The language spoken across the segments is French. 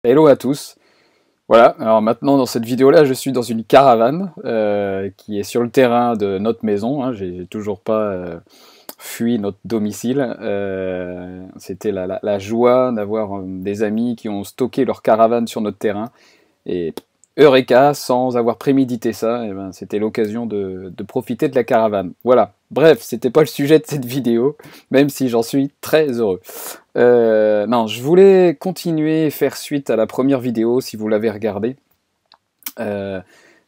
Hello à tous. Voilà, alors maintenant dans cette vidéo-là, je suis dans une caravane qui est sur le terrain de notre maison. Hein. J'ai toujours pas fui notre domicile. C'était la joie d'avoir des amis qui ont stocké leur caravane sur notre terrain. Et Eureka, sans avoir prémédité ça, eh ben, c'était l'occasion de profiter de la caravane. Voilà. Bref, c'était pas le sujet de cette vidéo, même si j'en suis très heureux. Non, je voulais continuer et faire suite à la première vidéo, si vous l'avez regardée,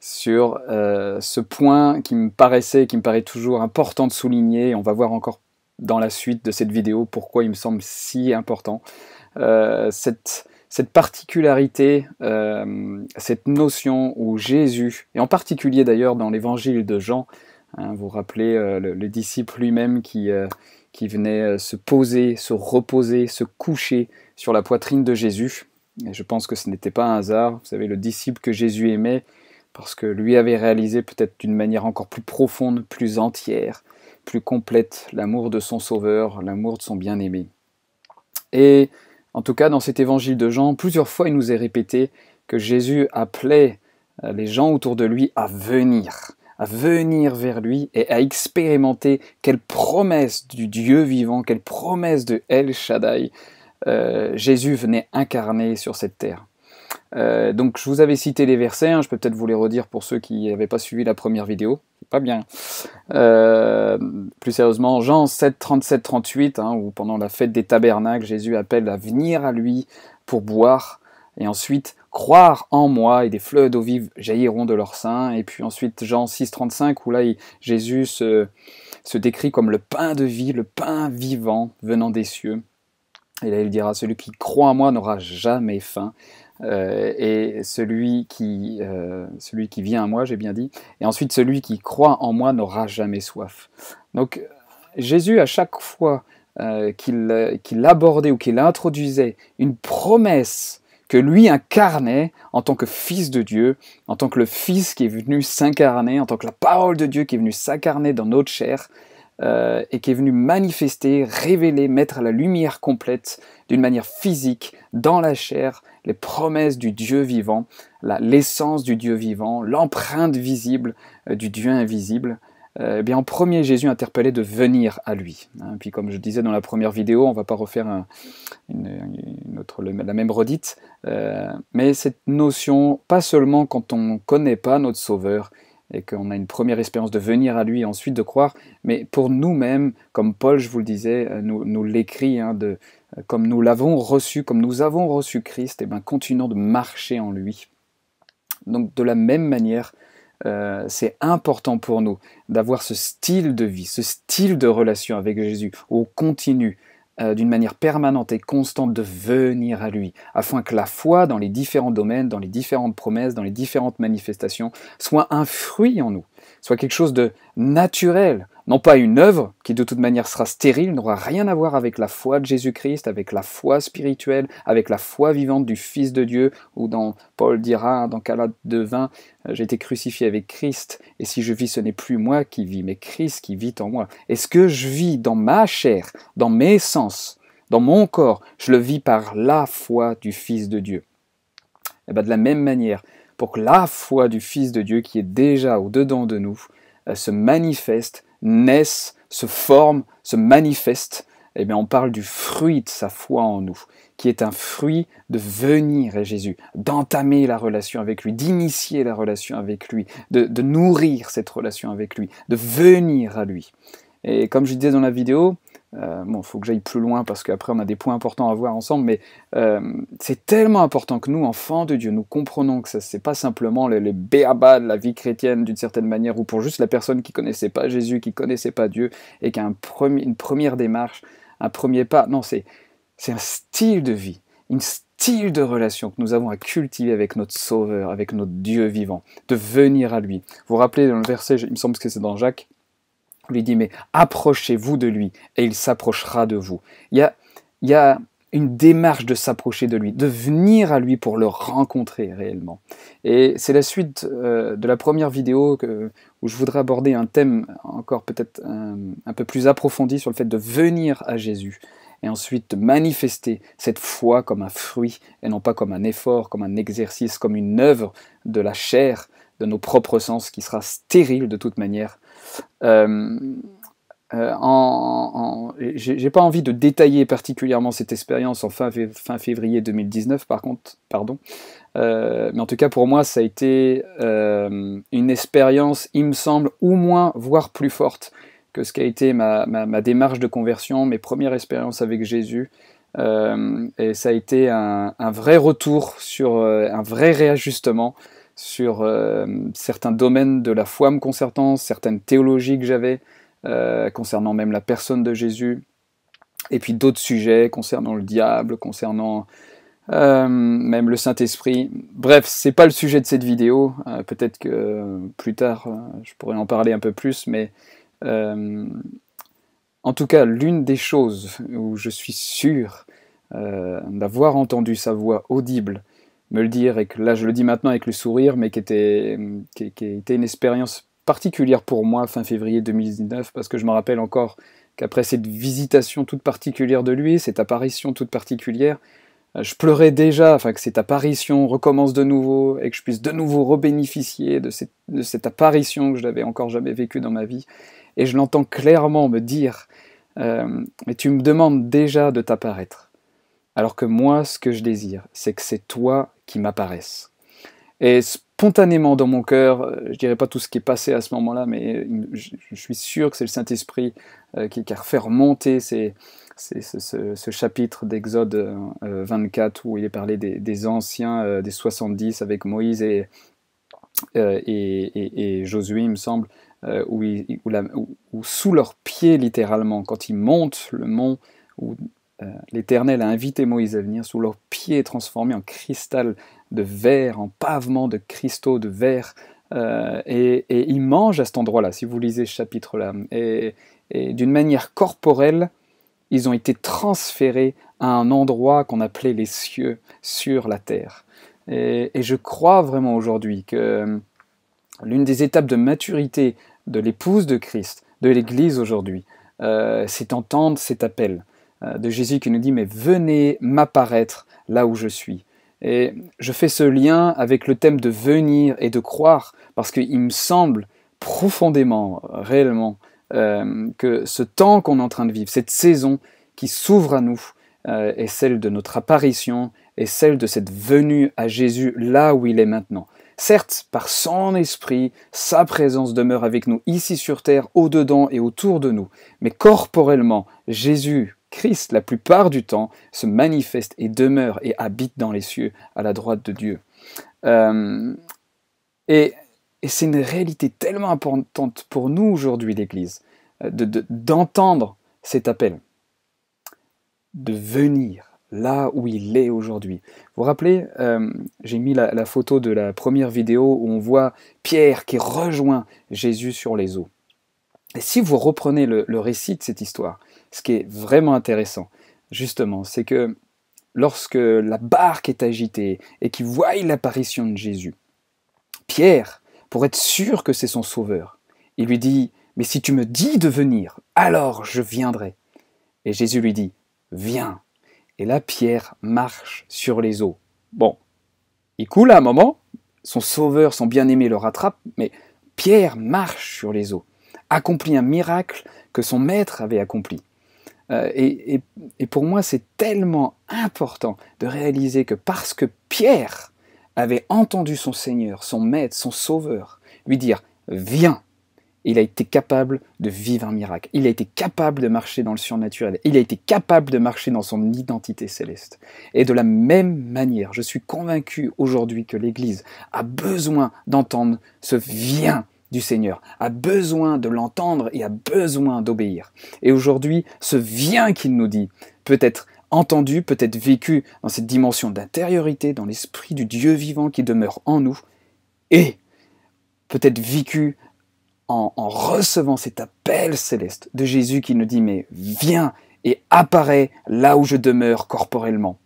sur ce point qui me paraît toujours important de souligner. On va voir encore dans la suite de cette vidéo pourquoi il me semble si important. Cette particularité, cette notion où Jésus, et en particulier d'ailleurs dans l'évangile de Jean, hein, vous vous rappelez le disciple lui-même qui venait se poser, se reposer, se coucher sur la poitrine de Jésus. Et je pense que ce n'était pas un hasard. Vous savez, le disciple que Jésus aimait, parce que lui avait réalisé peut-être d'une manière encore plus profonde, plus entière, plus complète, l'amour de son Sauveur, l'amour de son bien-aimé. Et en tout cas, dans cet évangile de Jean, plusieurs fois il nous est répété que Jésus appelait les gens autour de lui à venir vers lui et à expérimenter quelle promesse du Dieu vivant, quelle promesse de El Shaddai Jésus venait incarner sur cette terre. Donc je vous avais cité les versets, hein, je peux peut-être vous les redire pour ceux qui n'avaient pas suivi la première vidéo, c'est pas bien. Plus sérieusement, Jean 7, 37, 38, hein, où pendant la fête des tabernacles, Jésus appelle à venir à lui pour boire, et ensuite croire en moi, et des fleuves d'eau vive jailliront de leur sein. Et puis ensuite Jean 6, 35, où là Jésus se décrit comme le pain de vie, le pain vivant venant des cieux. Et là il dira, celui qui croit en moi n'aura jamais faim. Et celui qui vient à moi, j'ai bien dit, et ensuite celui qui croit en moi n'aura jamais soif. Donc Jésus, à chaque fois qu'il abordait ou qu'il introduisait une promesse que lui incarnait en tant que fils de Dieu, en tant que le fils qui est venu s'incarner, en tant que la parole de Dieu qui est venue s'incarner dans notre chair, et qui est venu manifester, révéler, mettre à la lumière complète, d'une manière physique, dans la chair, les promesses du Dieu vivant, l'essence du Dieu vivant, l'empreinte visible du Dieu invisible. Eh bien, en premier, Jésus interpellait de venir à lui. Hein. Puis comme je disais dans la première vidéo, on ne va pas refaire la même redite, mais cette notion, pas seulement quand on ne connaît pas notre Sauveur, et qu'on a une première expérience de venir à lui et ensuite de croire, mais pour nous-mêmes, comme Paul, je vous le disais, nous l'écrit, hein, comme nous l'avons reçu, comme nous avons reçu Christ, et bien continuons de marcher en lui. Donc de la même manière, c'est important pour nous d'avoir ce style de vie, ce style de relation avec Jésus, où on continue d'une manière permanente et constante de venir à lui, afin que la foi dans les différents domaines, dans les différentes promesses, dans les différentes manifestations, soit un fruit en nous, soit quelque chose de naturel, non pas une œuvre qui de toute manière sera stérile, n'aura rien à voir avec la foi de Jésus-Christ, avec la foi spirituelle, avec la foi vivante du Fils de Dieu, ou dans Paul dira, dans Galates 2:20, j'ai été crucifié avec Christ, et si je vis, ce n'est plus moi qui vis, mais Christ qui vit en moi. Est-ce que je vis dans ma chair, dans mes sens, dans mon corps, je le vis par la foi du Fils de Dieu? Et bien de la même manière, pour que la foi du Fils de Dieu, qui est déjà au-dedans de nous, se manifeste, naisse, se forme, se manifeste, eh bien on parle du fruit de sa foi en nous, qui est un fruit de venir à Jésus, d'entamer la relation avec lui, d'initier la relation avec lui, de nourrir cette relation avec lui, de venir à lui. Et comme je disais dans la vidéo, il faut que j'aille plus loin parce qu'après on a des points importants à voir ensemble, mais c'est tellement important que nous, enfants de Dieu, nous comprenons que ce n'est pas simplement les béabas de la vie chrétienne d'une certaine manière, ou pour juste la personne qui ne connaissait pas Jésus, qui ne connaissait pas Dieu, et qui a une première démarche, un premier pas. Non, c'est un style de vie, un style de relation que nous avons à cultiver avec notre Sauveur, avec notre Dieu vivant, de venir à lui. Vous vous rappelez dans le verset, il me semble que c'est dans Jacques, il lui dit, mais approchez-vous de lui, et il s'approchera de vous. Il y a une démarche de s'approcher de lui, de venir à lui pour le rencontrer réellement. Et c'est la suite de la première vidéo où je voudrais aborder un thème encore peut-être un peu plus approfondi sur le fait de venir à Jésus. et ensuite de manifester cette foi comme un fruit, et non pas comme un effort, comme un exercice, comme une œuvre de la chair, de nos propres sens, qui sera stérile de toute manière. J'ai pas envie de détailler particulièrement cette expérience en fin février 2019, par contre, pardon. Mais en tout cas, pour moi, ça a été une expérience, il me semble, au moins, voire plus forte que ce qu'a été ma démarche de conversion, mes premières expériences avec Jésus. Et ça a été un vrai retour sur un vrai réajustement sur certains domaines de la foi me concernant, certaines théologies que j'avais, concernant même la personne de Jésus, et puis d'autres sujets concernant le diable, concernant même le Saint-Esprit. Bref, c'est pas le sujet de cette vidéo, peut-être que plus tard je pourrais en parler un peu plus, mais en tout cas, l'une des choses où je suis sûr d'avoir entendu sa voix audible me le dire, et que là je le dis maintenant avec le sourire, mais qui était une expérience particulière pour moi fin février 2019, parce que je me rappelle encore qu'après cette visitation toute particulière de lui, cette apparition toute particulière, je pleurais déjà, enfin que cette apparition recommence de nouveau, et que je puisse de nouveau rebénéficier de cette apparition que je n'avais encore jamais vécue dans ma vie. Et je l'entends clairement me dire mais tu me demandes déjà de t'apparaître, alors que moi, ce que je désire, c'est que c'est toi qui m'apparaisses. Et spontanément dans mon cœur, je dirais pas tout ce qui est passé à ce moment-là, mais je suis sûr que c'est le Saint-Esprit qui a fait remonter ce chapitre d'Exode 24 où il est parlé des anciens, des 70 avec Moïse et Josué, il me semble, où sous leurs pieds, littéralement, quand ils montent le mont, où l'Éternel a invité Moïse à venir, sous leurs pieds transformés en cristal de verre, en pavement de cristaux de verre, et ils mangent à cet endroit-là, si vous lisez ce chapitre-là. Et d'une manière corporelle, ils ont été transférés à un endroit qu'on appelait les cieux, sur la terre. Et je crois vraiment aujourd'hui que l'une des étapes de maturité de l'épouse de Christ, de l'Église aujourd'hui, c'est entendre cet appel de Jésus qui nous dit « Mais venez m'apparaître là où je suis ». Et je fais ce lien avec le thème de venir et de croire, parce qu'il me semble profondément, réellement, que ce temps qu'on est en train de vivre, cette saison qui s'ouvre à nous, est celle de notre apparition, est celle de cette venue à Jésus là où il est maintenant. Certes, par son esprit, sa présence demeure avec nous ici sur terre, au-dedans et autour de nous, mais corporellement, Jésus, Christ, la plupart du temps, se manifeste et demeure et habite dans les cieux, à la droite de Dieu. Et c'est une réalité tellement importante pour nous aujourd'hui, l'Église, d'entendre cet appel, de venir là où il est aujourd'hui. Vous vous rappelez, j'ai mis la photo de la première vidéo où on voit Pierre qui rejoint Jésus sur les eaux. Et si vous reprenez le récit de cette histoire, ce qui est vraiment intéressant, justement, c'est que lorsque la barque est agitée et qu'il voit l'apparition de Jésus, Pierre, pour être sûr que c'est son sauveur, il lui dit « Mais si tu me dis de venir, alors je viendrai. » Et Jésus lui dit « Viens. » Et là, Pierre marche sur les eaux. Bon, il coule à un moment, son sauveur, son bien-aimé le rattrape, mais Pierre marche sur les eaux, accomplit un miracle que son maître avait accompli. Et pour moi, c'est tellement important de réaliser que parce que Pierre avait entendu son Seigneur, son maître, son sauveur, lui dire « Viens », il a été capable de vivre un miracle. Il a été capable de marcher dans le surnaturel. Il a été capable de marcher dans son identité céleste. Et de la même manière, je suis convaincu aujourd'hui que l'Église a besoin d'entendre ce « Viens » du Seigneur, a besoin de l'entendre et a besoin d'obéir. Et aujourd'hui, ce « Viens » qu'il nous dit peut être entendu, peut être vécu dans cette dimension d'intériorité, dans l'esprit du Dieu vivant qui demeure en nous, et peut être vécu en recevant cet appel céleste de Jésus qui nous dit « Mais viens et apparaît là où je demeure corporellement ».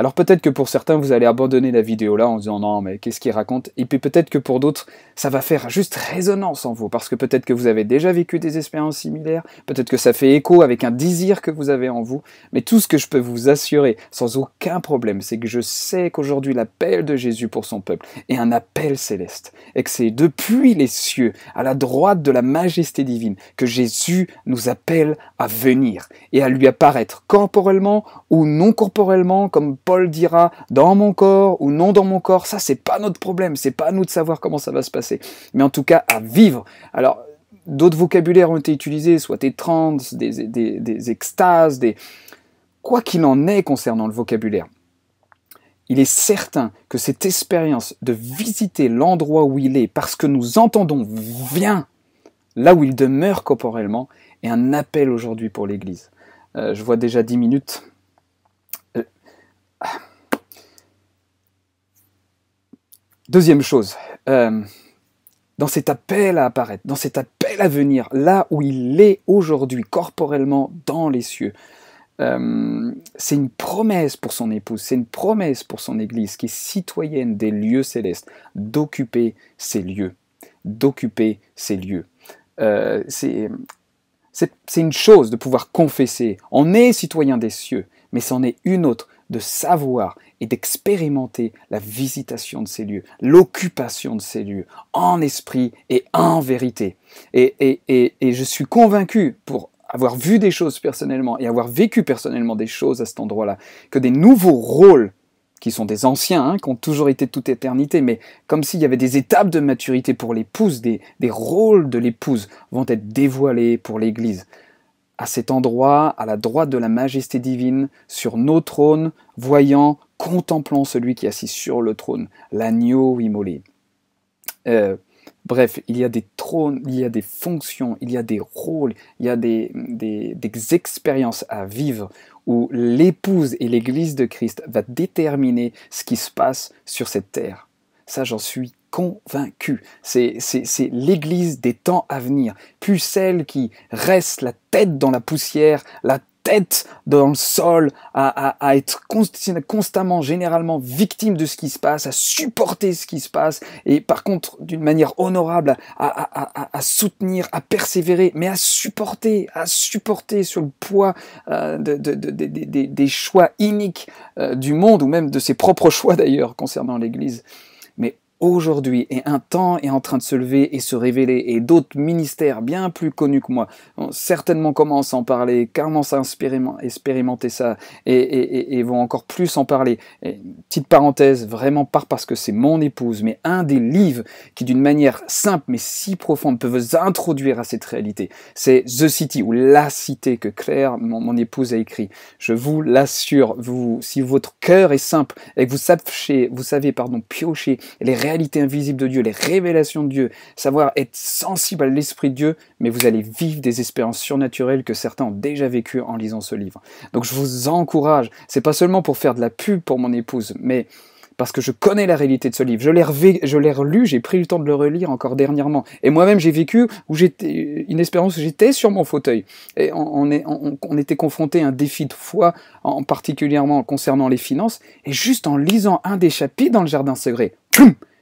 Alors peut-être que pour certains, vous allez abandonner la vidéo là en disant non, mais qu'est-ce qu'il raconte? Et puis peut-être que pour d'autres, ça va faire juste résonance en vous, parce que peut-être que vous avez déjà vécu des expériences similaires, peut-être que ça fait écho avec un désir que vous avez en vous, mais tout ce que je peux vous assurer, sans aucun problème, c'est que je sais qu'aujourd'hui l'appel de Jésus pour son peuple est un appel céleste, et que c'est depuis les cieux, à la droite de la majesté divine, que Jésus nous appelle à venir et à lui apparaître corporellement ou non corporellement, comme Paul dira, dans mon corps ou non dans mon corps. Ça, c'est pas notre problème, c'est pas à nous de savoir comment ça va se passer, mais en tout cas à vivre. Alors, d'autres vocabulaires ont été utilisés, soit des transes, des extases, quoi qu'il en est concernant le vocabulaire. Il est certain que cette expérience de visiter l'endroit où il est, parce que nous entendons « viens » là où il demeure corporellement, est un appel aujourd'hui pour l'Église. Je vois déjà 10 minutes. Deuxième chose, dans cet appel à apparaître, dans cet appel à venir, là où il est aujourd'hui corporellement dans les cieux, c'est une promesse pour son épouse, c'est une promesse pour son Église qui est citoyenne des lieux célestes, d'occuper ces lieux, d'occuper ces lieux. C'est une chose de pouvoir confesser, on est citoyen des cieux, mais c'en est une autre de savoir et d'expérimenter la visitation de ces lieux, l'occupation de ces lieux, en esprit et en vérité. Et je suis convaincu, pour avoir vu des choses personnellement et avoir vécu personnellement des choses à cet endroit-là, que des nouveaux rôles, qui sont des anciens, hein, qui ont toujours été de toute éternité, mais comme s'il y avait des étapes de maturité pour l'épouse, des rôles de l'épouse vont être dévoilés pour l'Église. À cet endroit, à la droite de la majesté divine, sur nos trônes, voyant, contemplant celui qui est assis sur le trône, l'agneau immolé. Bref, il y a des trônes, il y a des fonctions, il y a des rôles, il y a des expériences à vivre où l'épouse et l'Église de Christ va déterminer ce qui se passe sur cette terre. Ça, j'en suis convaincu. C'est l'Église des temps à venir, plus celle qui reste la tête dans la poussière, la tête dans le sol, à être constamment, généralement victime de ce qui se passe, à supporter ce qui se passe, et par contre, d'une manière honorable, à soutenir, à persévérer, mais à supporter sur le poids des choix iniques du monde, ou même de ses propres choix d'ailleurs, concernant l'Église. Mais aujourd'hui, et un temps est en train de se lever et se révéler, et d'autres ministères bien plus connus que moi certainement commencent à en parler, commencent à expérimenter ça, et vont encore plus en parler. Et, petite parenthèse, vraiment pas parce que c'est mon épouse, mais un des livres qui d'une manière simple mais si profonde peut vous introduire à cette réalité, c'est The City, ou La Cité, que Claire, mon épouse, a écrit. Je vous l'assure, si votre cœur est simple, et que vous savez piocher les réalités invisibles de Dieu, les révélations de Dieu, savoir être sensible à l'Esprit de Dieu, mais vous allez vivre des expériences surnaturelles que certains ont déjà vécues en lisant ce livre. Donc je vous encourage, c'est pas seulement pour faire de la pub pour mon épouse, mais parce que je connais la réalité de ce livre. Je l'ai relu, j'ai pris le temps de le relire encore dernièrement. Et moi-même, j'ai vécu une expérience où j'étais sur mon fauteuil. Et on était confronté à un défi de foi, particulièrement concernant les finances. Et juste en lisant un des chapitres dans le jardin secret,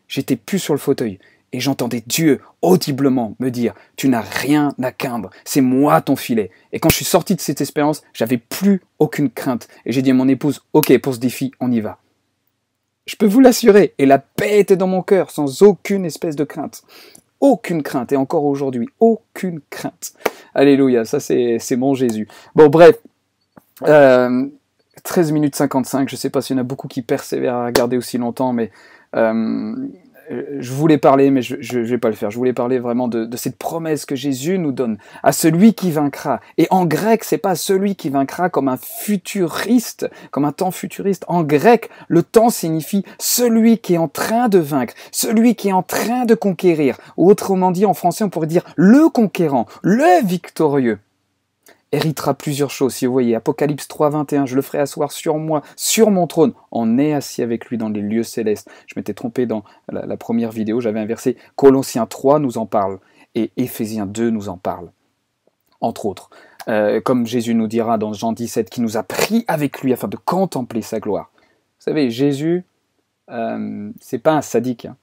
j'étais plus sur le fauteuil. Et j'entendais Dieu audiblement me dire « Tu n'as rien à craindre, c'est moi ton filet. » Et quand je suis sorti de cette expérience, j'avais plus aucune crainte. Et j'ai dit à mon épouse « Ok, pour ce défi, on y va. » Je peux vous l'assurer, et la paix était dans mon cœur, sans aucune espèce de crainte. Aucune crainte, et encore aujourd'hui, aucune crainte. Alléluia, ça c'est mon Jésus. Bon, bref, 13 minutes 55, je ne sais pas s'il y en a beaucoup qui persévèrent à regarder aussi longtemps, mais je voulais parler, mais je ne vais pas le faire. Je voulais parler vraiment de cette promesse que Jésus nous donne à celui qui vaincra. Et en grec, c'est pas celui qui vaincra comme un futuriste, comme un temps futuriste. En grec, le temps signifie celui qui est en train de vaincre, celui qui est en train de conquérir. Ou autrement dit, en français, on pourrait dire le conquérant, le victorieux. Héritera plusieurs choses, si vous voyez, Apocalypse 3, 21, je le ferai asseoir sur moi, sur mon trône, on est assis avec lui dans les lieux célestes. Je m'étais trompé dans la première vidéo, j'avais inversé, Colossiens 3 nous en parle, et Éphésiens 2 nous en parle, entre autres. Comme Jésus nous dira dans Jean 17, qui nous a pris avec lui afin de contempler sa gloire. savez, Jésus, c'est pas un sadique. Hein.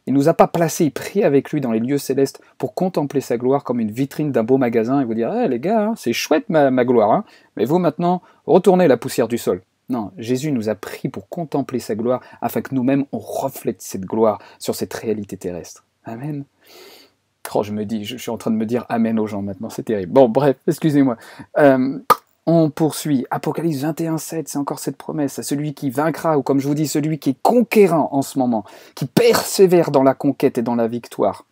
Il nous a pas placés, pris avec lui dans les lieux célestes pour contempler sa gloire comme une vitrine d'un beau magasin et vous dire hey, les gars, hein, c'est chouette ma gloire, hein, mais vous maintenant, retournez la poussière du sol. Non, Jésus nous a pris pour contempler sa gloire afin que nous-mêmes on reflète cette gloire sur cette réalité terrestre. Amen. Oh, je suis en train de me dire amen aux gens maintenant, c'est terrible. Bon, bref, excusez-moi. On poursuit. Apocalypse 21:7, c'est encore cette promesse à celui qui vaincra, ou comme je vous dis, celui qui est conquérant en ce moment, qui persévère dans la conquête et dans la victoire.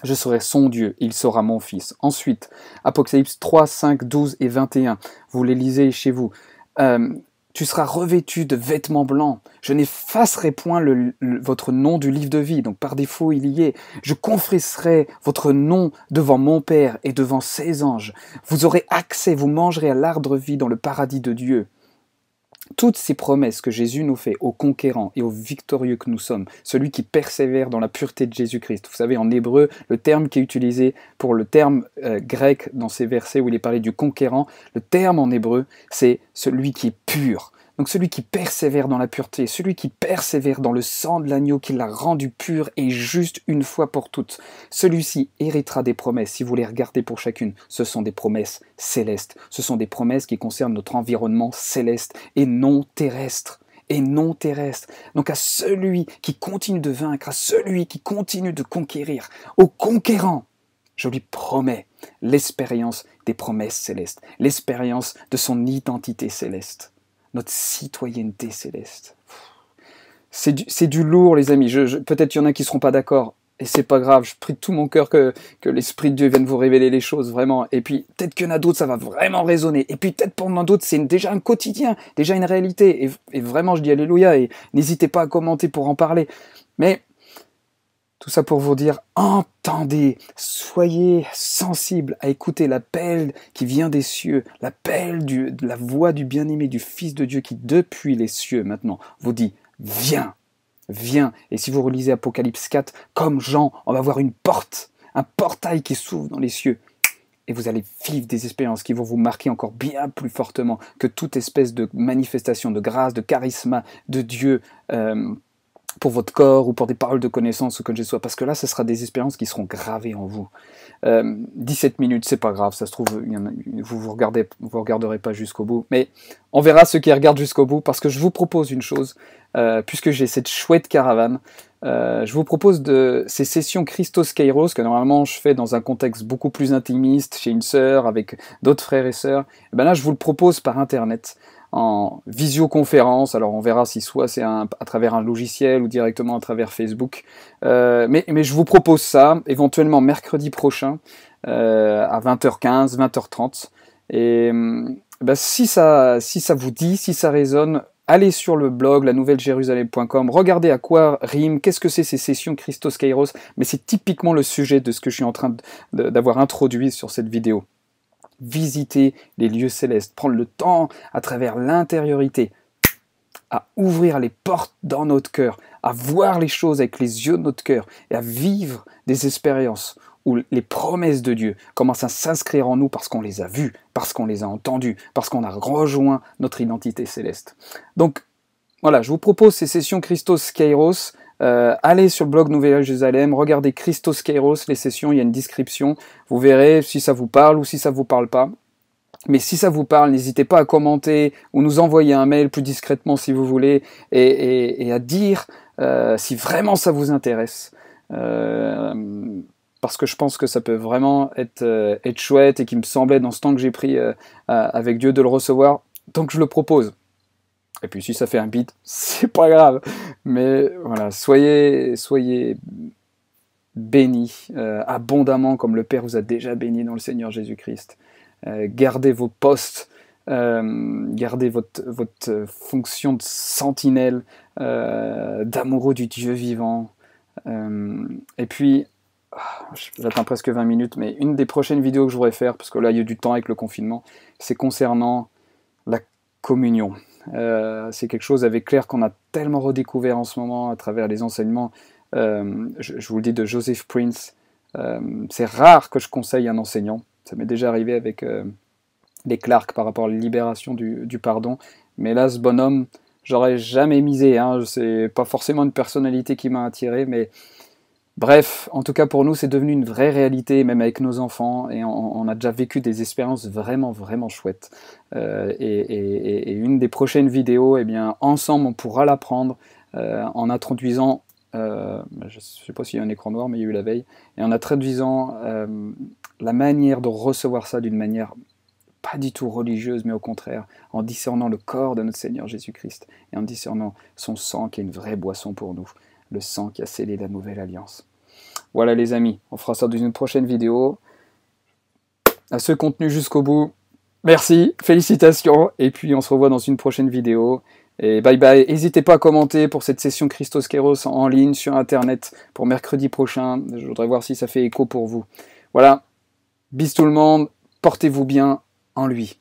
Je serai son Dieu, il sera mon fils. Ensuite, Apocalypse 3, 5, 12 et 21, vous les lisez chez vous. Tu seras revêtu de vêtements blancs. Je n'effacerai point votre nom du livre de vie. Donc par défaut, il y est. Je confesserai votre nom devant mon Père et devant ses anges. Vous aurez accès, vous mangerez à l'arbre vie dans le paradis de Dieu. Toutes ces promesses que Jésus nous fait aux conquérants et aux victorieux que nous sommes, celui qui persévère dans la pureté de Jésus-Christ. Vous savez, en hébreu, le terme qui est utilisé pour le terme grec dans ces versets où il est parlé du conquérant, le terme en hébreu, c'est celui qui est pur. Donc celui qui persévère dans la pureté, celui qui persévère dans le sang de l'agneau qui l'a rendu pur et juste une fois pour toutes. Celui-ci héritera des promesses, si vous les regardez pour chacune. Ce sont des promesses célestes. Ce sont des promesses qui concernent notre environnement céleste et non terrestre. Et non terrestre. Donc à celui qui continue de vaincre, à celui qui continue de conquérir, au conquérant, je lui promets l'expérience des promesses célestes, l'expérience de son identité céleste. Notre citoyenneté céleste. C'est du lourd, les amis. Peut-être qu'il y en a qui ne seront pas d'accord. Et c'est pas grave. Je prie de tout mon cœur que l'Esprit de Dieu vienne vous révéler les choses, vraiment. Et puis, peut-être qu'il y en a d'autres, ça va vraiment résonner. Et puis, peut-être pour d'autres, c'est déjà un quotidien, déjà une réalité. Et vraiment, je dis Alléluia. Et n'hésitez pas à commenter pour en parler. Mais tout ça pour vous dire, entendez, soyez sensibles à écouter l'appel qui vient des cieux, l'appel de la voix du bien-aimé, du Fils de Dieu qui, depuis les cieux maintenant, vous dit, viens, viens. Et si vous relisez Apocalypse 4, comme Jean, on va voir une porte, un portail qui s'ouvre dans les cieux. Et vous allez vivre des expériences qui vont vous marquer encore bien plus fortement que toute espèce de manifestation de grâce, de charisme de Dieu, pour votre corps ou pour des paroles de connaissance ou que je sois, parce que là, ce sera des expériences qui seront gravées en vous. 17 minutes, c'est pas grave, ça se trouve, vous regarderez pas jusqu'au bout, mais on verra ceux qui regardent jusqu'au bout, parce que je vous propose une chose, puisque j'ai cette chouette caravane, je vous propose ces sessions Christos Kairos, que normalement je fais dans un contexte beaucoup plus intimiste, chez une sœur, avec d'autres frères et sœurs, et ben là je vous le propose par internet, en visioconférence, alors on verra si soit c'est à travers un logiciel ou directement à travers Facebook, mais je vous propose ça, éventuellement mercredi prochain, à 20h15, 20h30, et ben, si ça vous dit, si ça résonne, allez sur le blog lanouvellejerusalem.com, regardez à quoi rime, qu'est-ce que c'est ces sessions Christos Kairos, mais c'est typiquement le sujet de ce que je suis en train d'avoir introduit sur cette vidéo. Visiter les lieux célestes, prendre le temps à travers l'intériorité, à ouvrir les portes dans notre cœur, à voir les choses avec les yeux de notre cœur et à vivre des expériences où les promesses de Dieu commencent à s'inscrire en nous parce qu'on les a vues, parce qu'on les a entendues, parce qu'on a rejoint notre identité céleste. Donc voilà, je vous propose ces sessions Christos Kairos. Allez sur le blog Nouvelle Jérusalem, regardez Christos Kairos, les sessions, il y a une description. Vous verrez si ça vous parle ou si ça vous parle pas. Mais si ça vous parle, n'hésitez pas à commenter ou nous envoyer un mail plus discrètement si vous voulez et à dire si vraiment ça vous intéresse. Parce que je pense que ça peut vraiment être chouette et qu'il me semblait dans ce temps que j'ai pris avec Dieu de le recevoir. Donc je le propose. Et puis si ça fait un bide, c'est pas grave. Mais voilà, soyez bénis abondamment comme le Père vous a déjà béni dans le Seigneur Jésus-Christ. Gardez vos postes, gardez votre fonction de sentinelle, d'amoureux du Dieu vivant. Et puis, j'attends presque 20 minutes, mais une des prochaines vidéos que je voudrais faire, parce que là il y a du temps avec le confinement, c'est concernant la communion. C'est quelque chose avec Claire qu'on a tellement redécouvert en ce moment à travers les enseignements, je vous le dis, de Joseph Prince. C'est rare que je conseille un enseignant, ça m'est déjà arrivé avec les Clark par rapport à la libération du pardon, mais là ce bonhomme, j'aurais jamais misé, hein. C'est pas forcément une personnalité qui m'a attiré, mais bref, en tout cas pour nous, c'est devenu une vraie réalité, même avec nos enfants, et on a déjà vécu des expériences vraiment, vraiment chouettes. Et une des prochaines vidéos, eh bien, ensemble, on pourra l'apprendre en introduisant, je ne sais pas s'il y a un écran noir, mais il y a eu la veille, et en introduisant la manière de recevoir ça d'une manière pas du tout religieuse, mais au contraire, en discernant le corps de notre Seigneur Jésus-Christ, et en discernant son sang qui est une vraie boisson pour nous, le sang qui a scellé la nouvelle alliance. Voilà les amis, on fera ça dans une prochaine vidéo. À ceux qui ont tenu jusqu'au bout, merci, félicitations, et puis on se revoit dans une prochaine vidéo. Et bye bye, n'hésitez pas à commenter pour cette session Christos Kéros en ligne sur internet pour mercredi prochain. Je voudrais voir si ça fait écho pour vous. Voilà, bis tout le monde, portez-vous bien en lui.